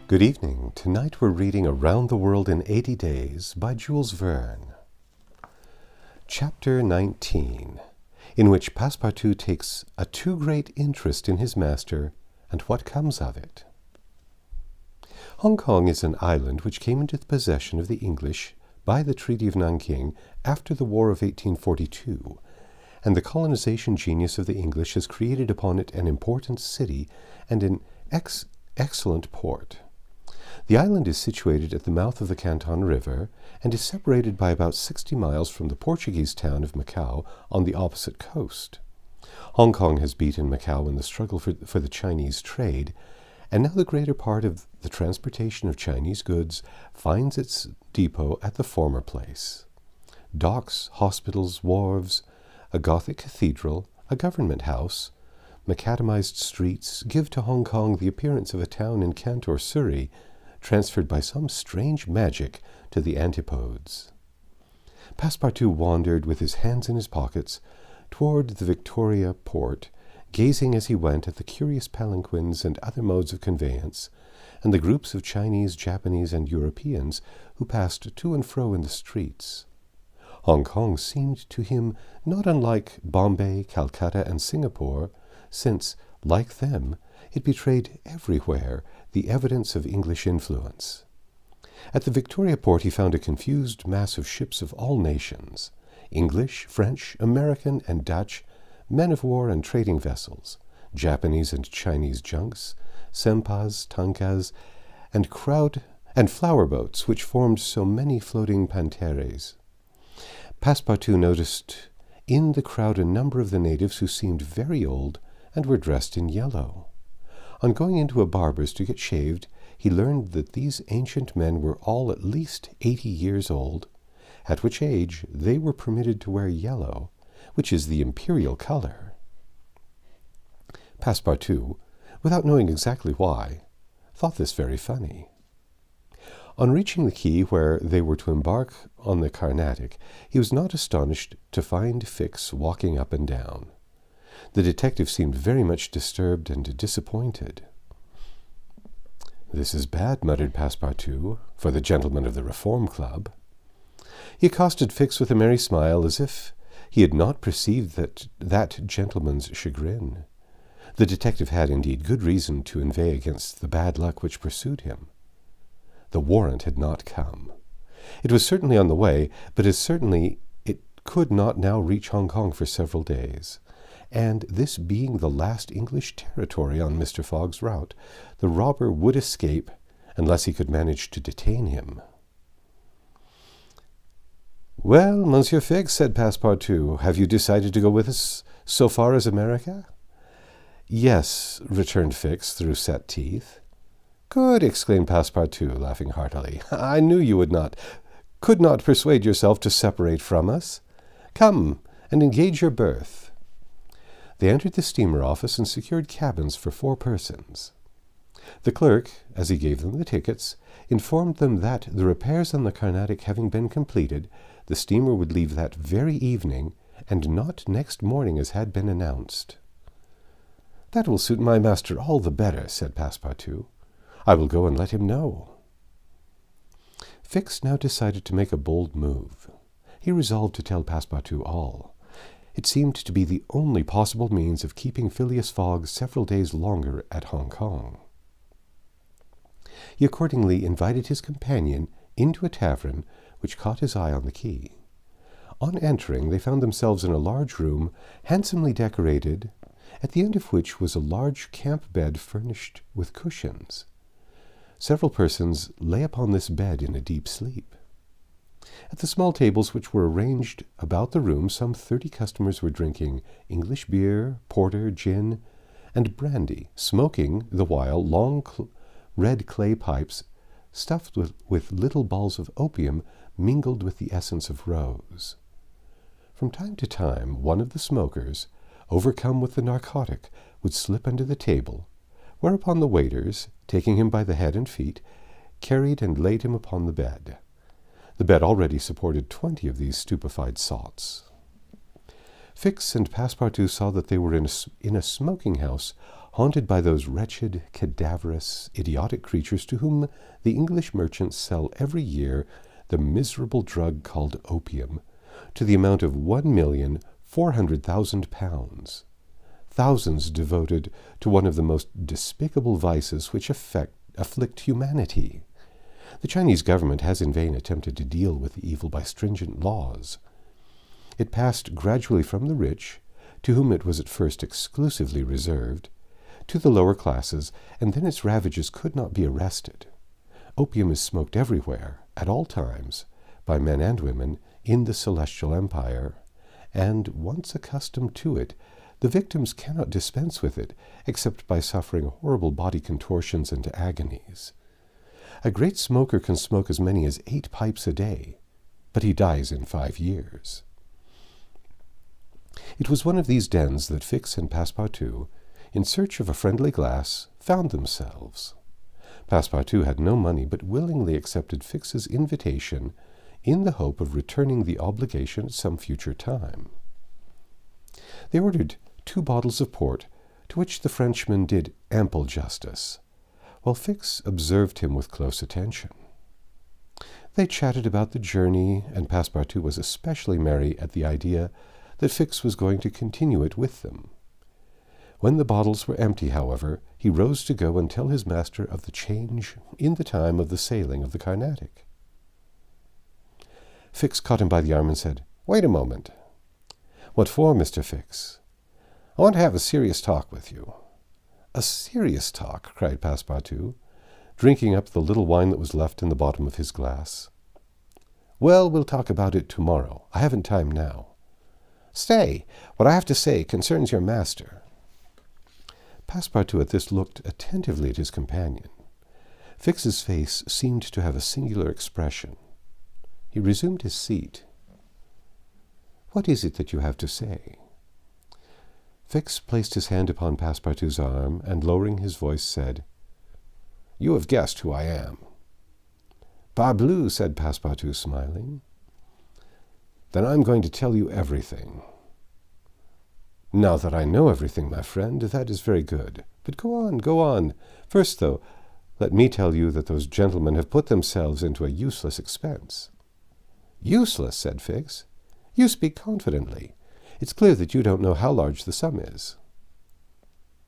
Good evening. Tonight we're reading Around the World in 80 Days by Jules Verne. Chapter 19, in which Passepartout takes a too great interest in his master and what comes of it. Hong Kong is an island which came into the possession of the English by the Treaty of Nanking after the War of 1842, and the colonization genius of the English has created upon it an important city and an excellent port. The island is situated at the mouth of the Canton River and is separated by about 60 miles from the Portuguese town of Macau on the opposite coast. Hong Kong has beaten Macau in the struggle for the Chinese trade, and now the greater part of the transportation of Chinese goods finds its depot at the former place. Docks, hospitals, wharves, a Gothic cathedral, a government house, macadamized streets give to Hong Kong the appearance of a town in Kent or Surrey, transferred by some strange magic to the antipodes. Passepartout wandered with his hands in his pockets toward the Victoria port, gazing as he went at the curious palanquins and other modes of conveyance, and the groups of Chinese, Japanese, and Europeans who passed to and fro in the streets. Hong Kong seemed to him not unlike Bombay, Calcutta, and Singapore, since, like them, it betrayed everywhere the evidence of English influence. At the Victoria port he found a confused mass of ships of all nations, English, French, American, and Dutch, men of war and trading vessels, Japanese and Chinese junks, sempas, tankas, and flower boats which formed so many floating panteres. Passepartout noticed in the crowd a number of the natives who seemed very old and were dressed in yellow. On going into a barber's to get shaved, he learned that these ancient men were all at least 80 years old, at which age they were permitted to wear yellow, which is the imperial color. Passepartout, without knowing exactly why, thought this very funny. On reaching the quay where they were to embark on the Carnatic, he was not astonished to find Fix walking up and down. The detective seemed very much disturbed and disappointed. "This is bad," muttered Passepartout, "for the gentlemen of the Reform Club." He accosted Fix with a merry smile, as if he had not perceived that gentleman's chagrin. The detective had indeed good reason to inveigh against the bad luck which pursued him. The warrant had not come. It was certainly on the way, but as certainly it could not now reach Hong Kong for several days. And this being the last English territory on Mr. Fogg's route, the robber would escape unless he could manage to detain him. "Well, Monsieur Fix," said Passepartout, "have you decided to go with us so far as America?" "Yes," returned Fix through set teeth. "Good," exclaimed Passepartout, laughing heartily. "I knew you could not persuade yourself to separate from us. Come and engage your berth." They entered the steamer office and secured cabins for 4 persons. The clerk, as he gave them the tickets, informed them that, the repairs on the Carnatic having been completed, the steamer would leave that very evening, and not next morning as had been announced. "That will suit my master all the better," said Passepartout. "I will go and let him know." Fix now decided to make a bold move. He resolved to tell Passepartout all. It seemed to be the only possible means of keeping Phileas Fogg several days longer at Hong Kong. He accordingly invited his companion into a tavern which caught his eye on the quay. On entering, they found themselves in a large room, handsomely decorated, at the end of which was a large camp bed furnished with cushions. Several persons lay upon this bed in a deep sleep. At the small tables which were arranged about the room, some 30 customers were drinking English beer, porter, gin, and brandy, smoking, the while, long red clay pipes stuffed with little balls of opium mingled with the essence of rose. From time to time, one of the smokers, overcome with the narcotic, would slip under the table, whereupon the waiters, taking him by the head and feet, carried and laid him upon the bed. The bed already supported 20 of these stupefied sots. Fix and Passepartout saw that they were in a smoking-house haunted by those wretched, cadaverous, idiotic creatures to whom the English merchants sell every year the miserable drug called opium, to the amount of £1,400,000, thousands devoted to one of the most despicable vices which afflict humanity. The Chinese government has in vain attempted to deal with the evil by stringent laws. It passed gradually from the rich, to whom it was at first exclusively reserved, to the lower classes, and then its ravages could not be arrested. Opium is smoked everywhere, at all times, by men and women in the Celestial Empire, and, once accustomed to it, the victims cannot dispense with it, except by suffering horrible body contortions and agonies. A great smoker can smoke as many as 8 pipes a day, but he dies in 5 years. It was one of these dens that Fix and Passepartout, in search of a friendly glass, found themselves. Passepartout had no money, but willingly accepted Fix's invitation in the hope of returning the obligation at some future time. They ordered 2 bottles of port, to which the Frenchman did ample justice, while Fix observed him with close attention. They chatted about the journey, and Passepartout was especially merry at the idea that Fix was going to continue it with them. When the bottles were empty, however, he rose to go and tell his master of the change in the time of the sailing of the Carnatic. Fix caught him by the arm and said, "Wait a moment." "What for, Mr. Fix?" "I want to have a serious talk with you." "A serious talk?" cried Passepartout, drinking up the little wine that was left in the bottom of his glass. "Well, we'll talk about it tomorrow. I haven't time now." "Stay. What I have to say concerns your master." Passepartout at this looked attentively at his companion. Fix's face seemed to have a singular expression. He resumed his seat. "What is it that you have to say?" Fix placed his hand upon Passepartout's arm, and lowering his voice said, "You have guessed who I am." "Parbleu," said Passepartout, smiling. "Then I'm going to tell you everything." "Now that I know everything, my friend, that is very good. But go on, go on. First, though, let me tell you that those gentlemen have put themselves into a useless expense." "Useless," said Fix. "You speak confidently. It's clear that you don't know how large the sum is."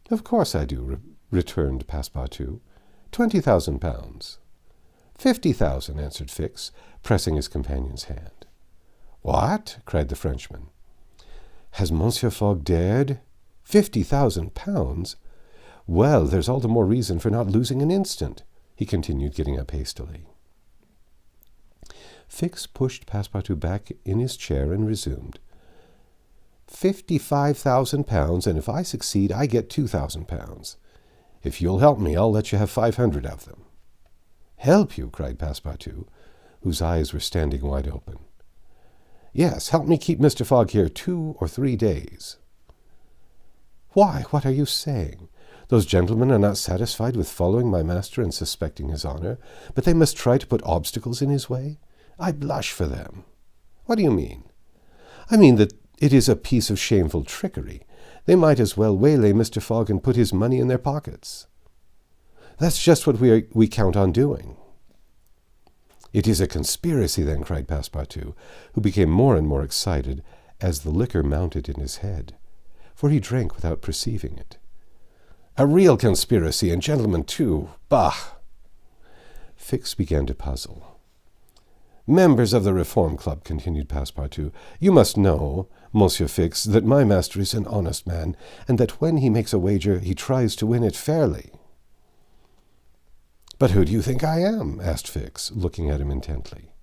"Of course I do," returned Passepartout. £20,000. "50,000, answered Fix, pressing his companion's hand. "What?" cried the Frenchman. "Has Monsieur Fogg dared? £50,000? Well, there's all the more reason for not losing an instant," he continued, getting up hastily. Fix pushed Passepartout back in his chair and resumed. £55,000, and if I succeed, I get £2,000. If you'll help me, I'll let you have 500 of them." "Help you?" cried Passepartout, whose eyes were standing wide open. "Yes, help me keep Mr. Fogg here 2 or 3 days. "Why, what are you saying? Those gentlemen are not satisfied with following my master and suspecting his honor, but they must try to put obstacles in his way? I blush for them." "What do you mean?" "I mean that it is a piece of shameful trickery. They might as well waylay Mr. Fogg and put his money in their pockets." "That's just what we count on doing." "It is a conspiracy, then," cried Passepartout, who became more and more excited as the liquor mounted in his head, for he drank without perceiving it. "A real conspiracy, and gentlemen too. Bah!" Fix began to puzzle. "Members of the Reform Club," continued Passepartout, "you must know, Monsieur Fix, that my master is an honest man, and that when he makes a wager he tries to win it fairly." "But who do you think I am?" asked Fix, looking at him intently.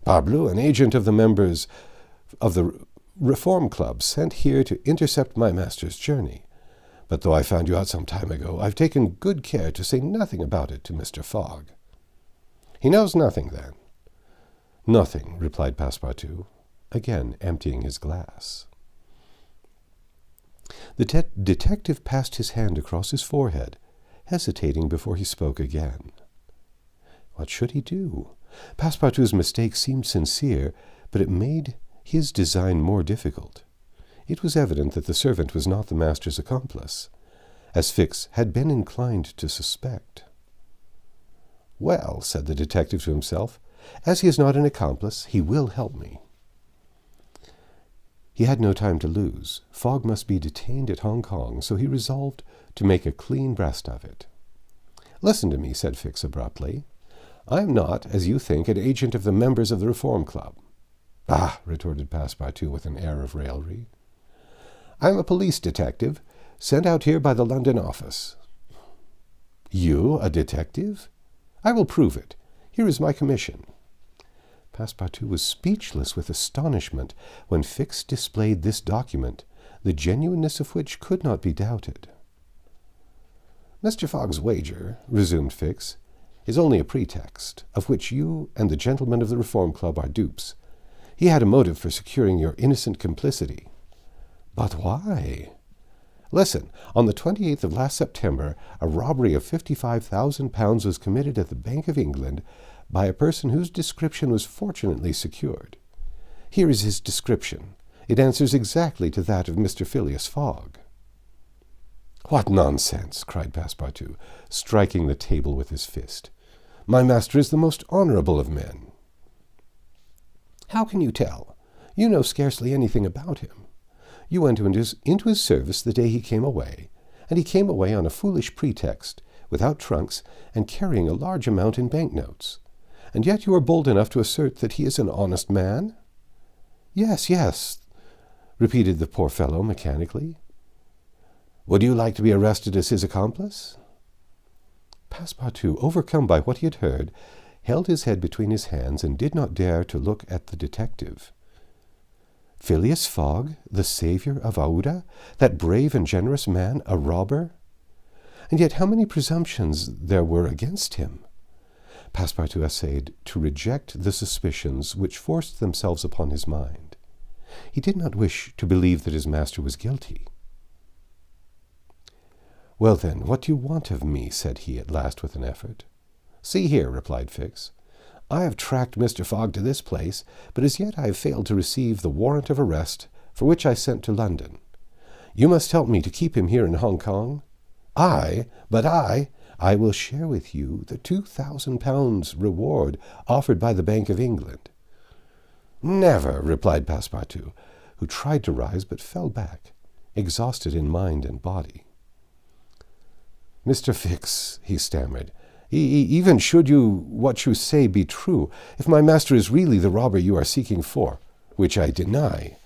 "Parbleu, an agent of the members of the Reform Club, sent here to intercept my master's journey. But though I found you out some time ago, I've taken good care to say nothing about it to Mr. Fogg." "He knows nothing, then?" "Nothing," replied Passepartout, again emptying his glass. The detective passed his hand across his forehead, hesitating before he spoke again. What should he do? Passepartout's mistake seemed sincere, but it made his design more difficult. It was evident that the servant was not the master's accomplice, as Fix had been inclined to suspect. "Well," said the detective to himself, "as he is not an accomplice, he will help me." He had no time to lose. Fogg must be detained at Hong Kong, so he resolved to make a clean breast of it. "Listen to me," said Fix abruptly. "I am not, as you think, an agent of the members of the Reform Club." "Ah," retorted Passepartout with an air of raillery. "I am a police detective, sent out here by the London office." "You, a detective?" "I will prove it. Here is my commission." Passepartout was speechless with astonishment when Fix displayed this document, the genuineness of which could not be doubted. "Mr. Fogg's wager," resumed Fix, "is only a pretext, of which you and the gentlemen of the Reform Club are dupes. He had a motive for securing your innocent complicity." "But why?" "Listen. On the 28th of last September, a robbery of £55,000 was committed at the Bank of England by a person whose description was fortunately secured. Here is his description. It answers exactly to that of Mr. Phileas Fogg." "What nonsense!" cried Passepartout, striking the table with his fist. "My master is the most honourable of men." "How can you tell? You know scarcely anything about him. You went into his service the day he came away, and he came away on a foolish pretext, without trunks, and carrying a large amount in banknotes. And yet you are bold enough to assert that he is an honest man?" "Yes, yes," repeated the poor fellow mechanically. "Would you like to be arrested as his accomplice?" Passepartout, overcome by what he had heard, held his head between his hands and did not dare to look at the detective. Phileas Fogg, the saviour of Aouda, that brave and generous man, a robber? And yet how many presumptions there were against him! Passepartout essayed to reject the suspicions which forced themselves upon his mind. He did not wish to believe that his master was guilty. "Well, then, what do you want of me?" said he at last with an effort. "See here," replied Fix. "I have tracked Mr. Fogg to this place, but as yet I have failed to receive the warrant of arrest for which I sent to London. You must help me to keep him here in Hong Kong." "I will share with you the £2,000 reward offered by the Bank of England." "Never," replied Passepartout, who tried to rise but fell back, exhausted in mind and body. "Mr. Fix," he stammered, even should what you say be true, if my master is really the robber you are seeking for, which I deny,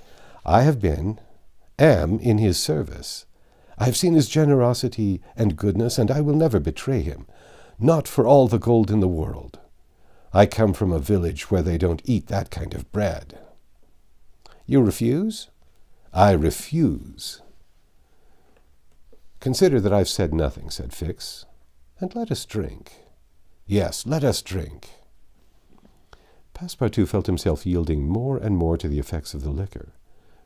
I am in his service. I have seen his generosity and goodness, and I will never betray him, not for all the gold in the world. I come from a village where they don't eat that kind of bread." "You refuse?" "I refuse." "Consider that I've said nothing," said Fix, "and let us drink." "Yes, let us drink." Passepartout felt himself yielding more and more to the effects of the liquor.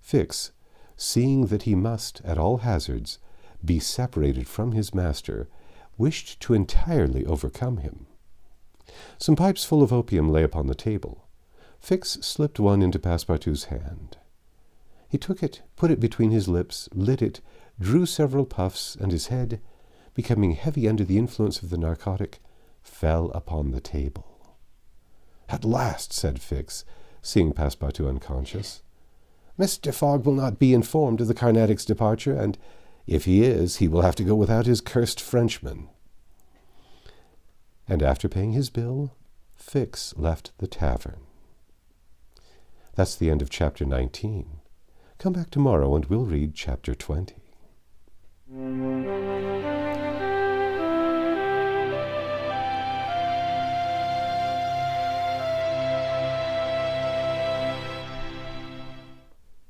Fix, seeing that he must, at all hazards, be separated from his master, wished to entirely overcome him. Some pipes full of opium lay upon the table. Fix slipped one into Passepartout's hand. He took it, put it between his lips, lit it, drew several puffs, and his head, becoming heavy under the influence of the narcotic, fell upon the table. "At last," said Fix, seeing Passepartout unconscious. "Mr. Fogg will not be informed of the Carnatic's departure, and if he is, he will have to go without his cursed Frenchman." And after paying his bill, Fix left the tavern. That's the end of chapter 19. Come back tomorrow and we'll read chapter 20.